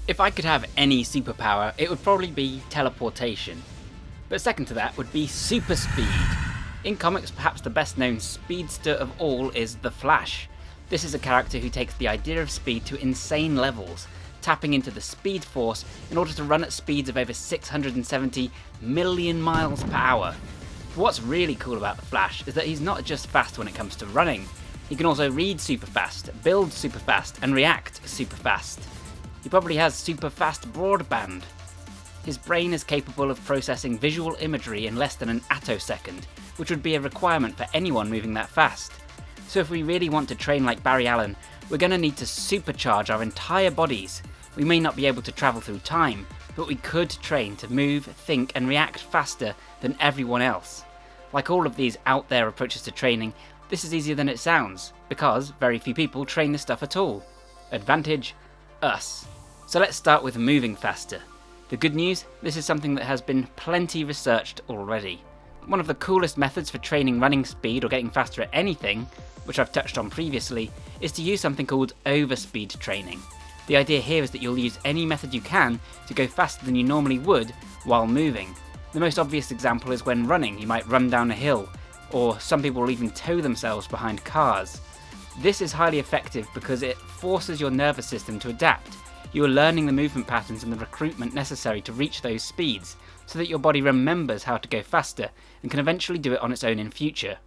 If I could have any superpower, it would probably be teleportation. But second to that would be super speed. In comics, perhaps the best known speedster of all is the Flash. This is a character who takes the idea of speed to insane levels, tapping into the speed force in order to run at speeds of over 670 million miles per hour. But what's really cool about the Flash is that he's not just fast when it comes to running. He can also read super fast, build super fast, and react super fast. He probably has super fast broadband. His brain is capable of processing visual imagery in less than an attosecond, which would be a requirement for anyone moving that fast. So if we really want to train like Barry Allen, we're going to need to supercharge our entire bodies. We may not be able to travel through time, but we could train to move, think, and react faster than everyone else. Like all of these out there approaches to training, this is easier than it sounds, because very few people train this stuff at all. Advantage: us. So let's start with moving faster. The good news, this is something that has been plenty researched already. One of the coolest methods for training running speed or getting faster at anything, which I've touched on previously, is to use something called overspeed training. The idea here is that you'll use any method you can to go faster than you normally would while moving. The most obvious example is when running. You might run down a hill, or some people will even tow themselves behind cars. This is highly effective because it forces your nervous system to adapt. You are learning the movement patterns and the recruitment necessary to reach those speeds, so that your body remembers how to go faster and can eventually do it on its own in future.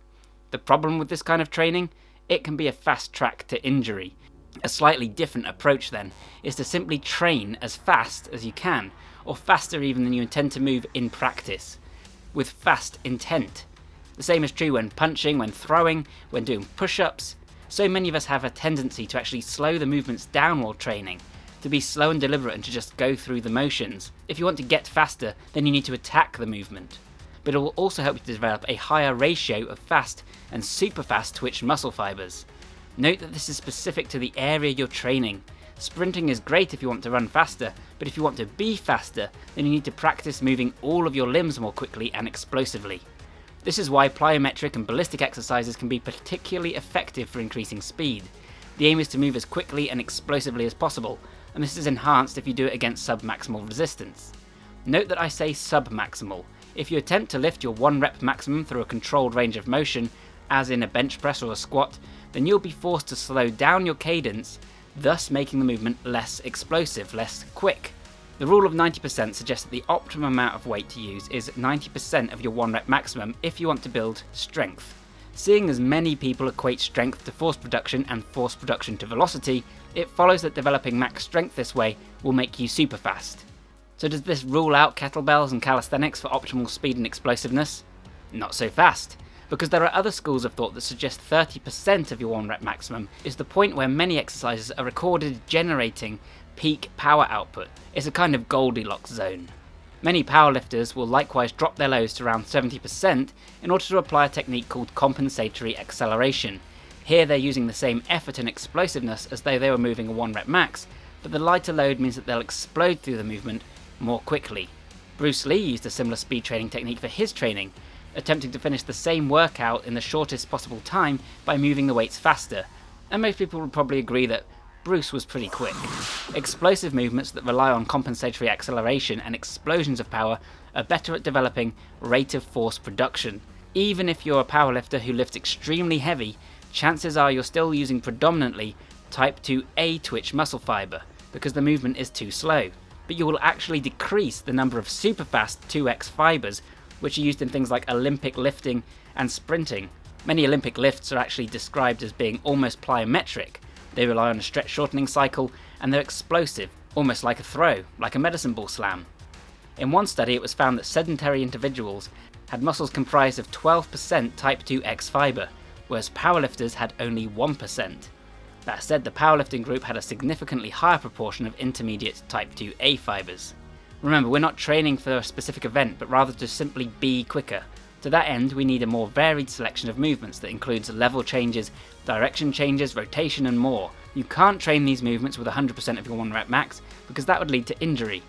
The problem with this kind of training? It can be a fast track to injury. A slightly different approach then is to simply train as fast as you can, or faster even than you intend to move in practice, with fast intent. The same is true when punching, when throwing, when doing push-ups. So many of us have a tendency to actually slow the movements down while training, to be slow and deliberate and to just go through the motions. If you want to get faster, then you need to attack the movement. But it will also help you to develop a higher ratio of fast and super fast twitch muscle fibers. Note that this is specific to the area you're training. Sprinting is great if you want to run faster, but if you want to be faster, then you need to practice moving all of your limbs more quickly and explosively. This is why plyometric and ballistic exercises can be particularly effective for increasing speed. The aim is to move as quickly and explosively as possible, and this is enhanced if you do it against sub-maximal resistance. Note that I say sub-maximal. If you attempt to lift your 1 rep maximum through a controlled range of motion, as in a bench press or a squat, then you'll be forced to slow down your cadence, thus making the movement less explosive, less quick. The rule of 90% suggests that the optimum amount of weight to use is 90% of your 1 rep maximum if you want to build strength. Seeing as many people equate strength to force production and force production to velocity, it follows that developing max strength this way will make you super fast. So does this rule out kettlebells and calisthenics for optimal speed and explosiveness? Not so fast, because there are other schools of thought that suggest 30% of your 1 rep maximum is the point where many exercises are recorded generating peak power output. It's a kind of Goldilocks zone. Many powerlifters will likewise drop their loads to around 70% in order to apply a technique called compensatory acceleration. Here they're using the same effort and explosiveness as though they were moving a 1 rep max, but the lighter load means that they'll explode through the movement more quickly. Bruce Lee used a similar speed training technique for his training, attempting to finish the same workout in the shortest possible time by moving the weights faster, and most people would probably agree that Bruce was pretty quick. Explosive movements that rely on compensatory acceleration and explosions of power are better at developing rate of force production. Even if you're a powerlifter who lifts extremely heavy, chances are you're still using predominantly type 2A twitch muscle fiber, because the movement is too slow. But you will actually decrease the number of superfast 2X fibers, which are used in things like Olympic lifting and sprinting. Many Olympic lifts are actually described as being almost plyometric. They rely on a stretch shortening cycle, and they're explosive, almost like a throw, like a medicine ball slam. In one study it was found that sedentary individuals had muscles comprised of 12% type 2X fiber, whereas powerlifters had only 1%. That said, the powerlifting group had a significantly higher proportion of intermediate type 2A fibers. Remember, we're not training for a specific event, but rather to simply be quicker. To that end, we need a more varied selection of movements that includes level changes, direction changes, rotation and more. You can't train these movements with 100% of your 1 rep max, because that would lead to injury.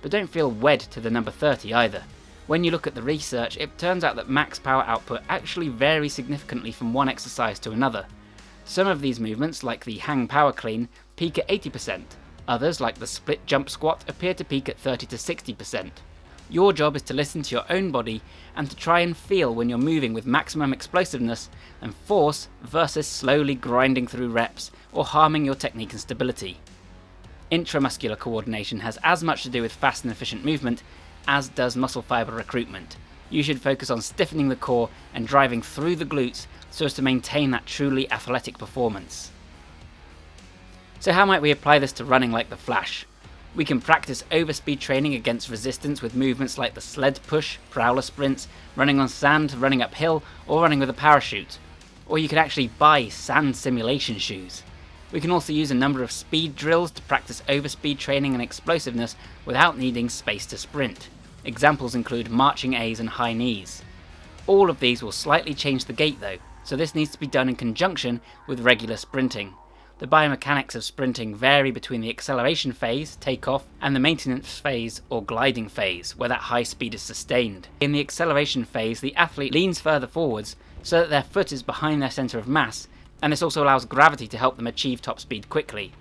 But don't feel wed to the number 30 either. When you look at the research, it turns out that max power output actually varies significantly from one exercise to another. Some of these movements, like the hang power clean, peak at 80%, Others, like the split jump squat, appear to peak at 30 to 60%. Your job is to listen to your own body and to try and feel when you're moving with maximum explosiveness and force versus slowly grinding through reps or harming your technique and stability. Intramuscular coordination has as much to do with fast and efficient movement as does muscle fiber recruitment. You should focus on stiffening the core and driving through the glutes so as to maintain that truly athletic performance. So how might we apply this to running like the Flash? We can practice overspeed training against resistance with movements like the sled push, prowler sprints, running on sand, running uphill, or running with a parachute. Or you could actually buy sand simulation shoes. We can also use a number of speed drills to practice overspeed training and explosiveness without needing space to sprint. Examples include marching A's and high knees. All of these will slightly change the gait though, so this needs to be done in conjunction with regular sprinting. The biomechanics of sprinting vary between the acceleration phase, takeoff, and the maintenance phase or gliding phase, where that high speed is sustained. In the acceleration phase, the athlete leans further forwards so that their foot is behind their centre of mass, and this also allows gravity to help them achieve top speed quickly.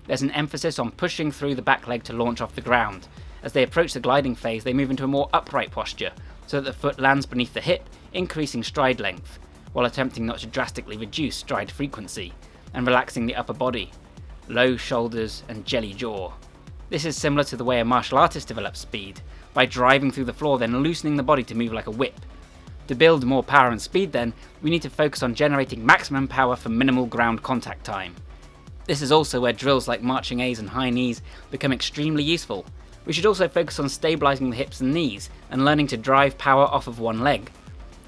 There's an emphasis on pushing through the back leg to launch off the ground. As they approach the gliding phase, they move into a more upright posture, so that the foot lands beneath the hip, increasing stride length, while attempting not to drastically reduce stride frequency, and relaxing the upper body, low shoulders and jelly jaw. This is similar to the way a martial artist develops speed, by driving through the floor then loosening the body to move like a whip. To build more power and speed then, we need to focus on generating maximum power for minimal ground contact time. This is also where drills like marching A's and high knees become extremely useful. We should also focus on stabilising the hips and knees and learning to drive power off of one leg.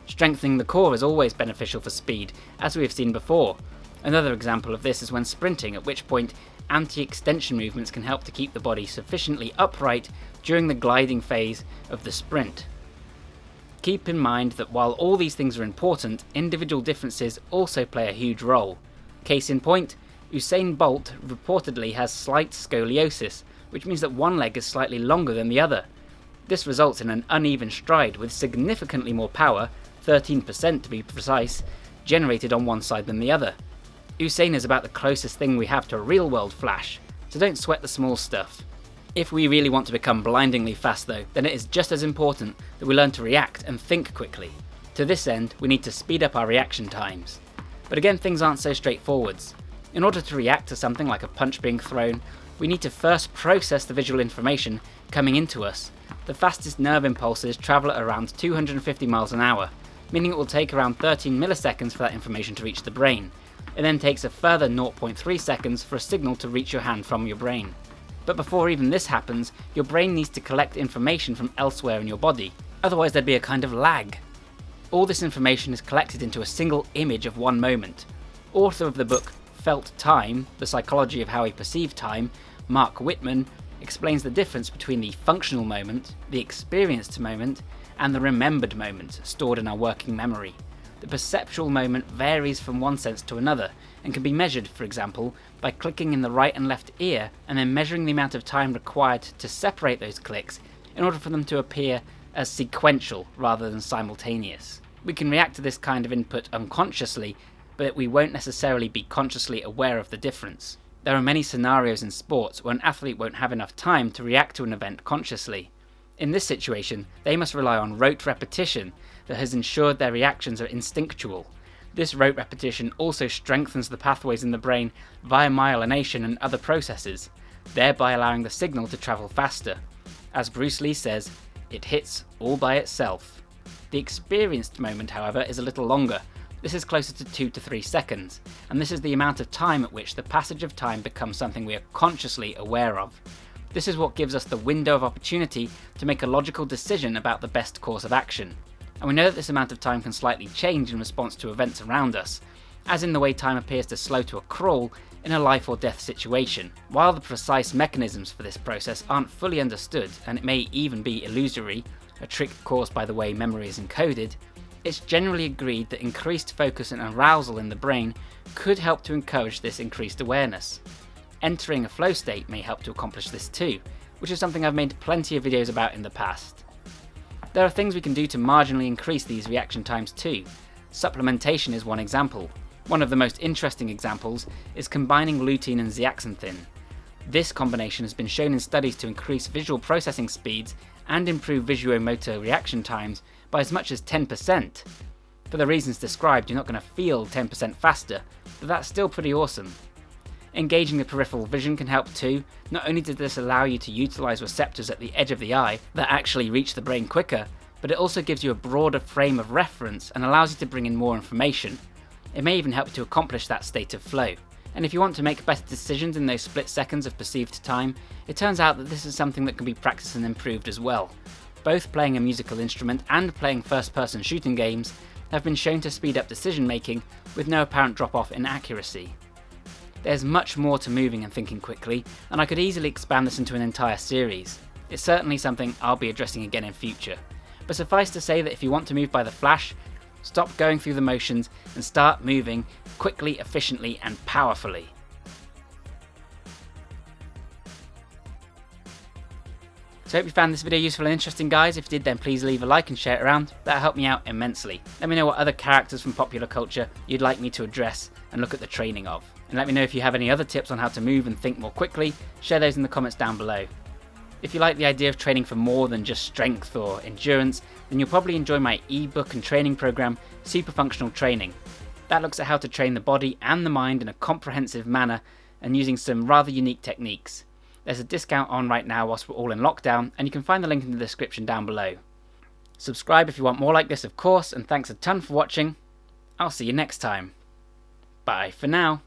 Strengthening the core is always beneficial for speed, as we have seen before. Another example of this is when sprinting, at which point anti-extension movements can help to keep the body sufficiently upright during the gliding phase of the sprint. Keep in mind that while all these things are important, individual differences also play a huge role. Case in point, Usain Bolt reportedly has slight scoliosis, which means that one leg is slightly longer than the other. This results in an uneven stride with significantly more power, 13% to be precise, generated on one side than the other. Usain is about the closest thing we have to a real-world Flash, so don't sweat the small stuff. If we really want to become blindingly fast though, then it is just as important that we learn to react and think quickly. To this end, we need to speed up our reaction times. But again, things aren't so straightforward. In order to react to something like a punch being thrown, we need to first process the visual information coming into us. The fastest nerve impulses travel at around 250 miles an hour, meaning it will take around 13 milliseconds for that information to reach the brain. It then takes a further 0.3 seconds for a signal to reach your hand from your brain. But before even this happens, your brain needs to collect information from elsewhere in your body, otherwise there'd be a kind of lag. All this information is collected into a single image of one moment. Author of the book Felt Time, The Psychology of How We Perceive Time, Mark Whitman, explains the difference between the functional moment, the experienced moment, and the remembered moment stored in our working memory. The perceptual moment varies from one sense to another, and can be measured, for example, by clicking in the right and left ear and then measuring the amount of time required to separate those clicks in order for them to appear as sequential rather than simultaneous. We can react to this kind of input unconsciously, but we won't necessarily be consciously aware of the difference. There are many scenarios in sports where an athlete won't have enough time to react to an event consciously. In this situation, they must rely on rote repetition that has ensured their reactions are instinctual. This rote repetition also strengthens the pathways in the brain via myelination and other processes, thereby allowing the signal to travel faster. As Bruce Lee says, it hits all by itself. The experienced moment, however, is a little longer. This is closer to 2 to 3 seconds, and this is the amount of time at which the passage of time becomes something we are consciously aware of. This is what gives us the window of opportunity to make a logical decision about the best course of action. And we know that this amount of time can slightly change in response to events around us, as in the way time appears to slow to a crawl in a life or death situation. While the precise mechanisms for this process aren't fully understood, and it may even be illusory, a trick caused by the way memory is encoded, it's generally agreed that increased focus and arousal in the brain could help to encourage this increased awareness. Entering a flow state may help to accomplish this too, which is something I've made plenty of videos about in the past. There are things we can do to marginally increase these reaction times too. Supplementation is one example. One of the most interesting examples is combining lutein and zeaxanthin. This combination has been shown in studies to increase visual processing speeds and improve visuomotor reaction times by as much as 10%. For the reasons described, you're not going to feel 10% faster, but that's still pretty awesome. Engaging the peripheral vision can help too. Not only does this allow you to utilise receptors at the edge of the eye that actually reach the brain quicker, but it also gives you a broader frame of reference and allows you to bring in more information. It may even help you to accomplish that state of flow. And if you want to make better decisions in those split seconds of perceived time, it turns out that this is something that can be practiced and improved as well. Both playing a musical instrument and playing first-person shooting games have been shown to speed up decision making with no apparent drop-off in accuracy. There's much more to moving and thinking quickly, and I could easily expand this into an entire series. It's certainly something I'll be addressing again in future. But suffice to say that if you want to move by the flash, stop going through the motions and start moving quickly, efficiently, and powerfully. So I hope you found this video useful and interesting, guys. If you did, then please leave a like and share it around. That'll help me out immensely. Let me know what other characters from popular culture you'd like me to address and look at the training of. And let me know if you have any other tips on how to move and think more quickly. Share those in the comments down below. If you like the idea of training for more than just strength or endurance, then you'll probably enjoy my ebook and training program, Super Functional Training. That looks at how to train the body and the mind in a comprehensive manner and using some rather unique techniques. There's a discount on right now whilst we're all in lockdown, and you can find the link in the description down below. Subscribe if you want more like this, of course, and thanks a ton for watching. I'll see you next time. Bye for now.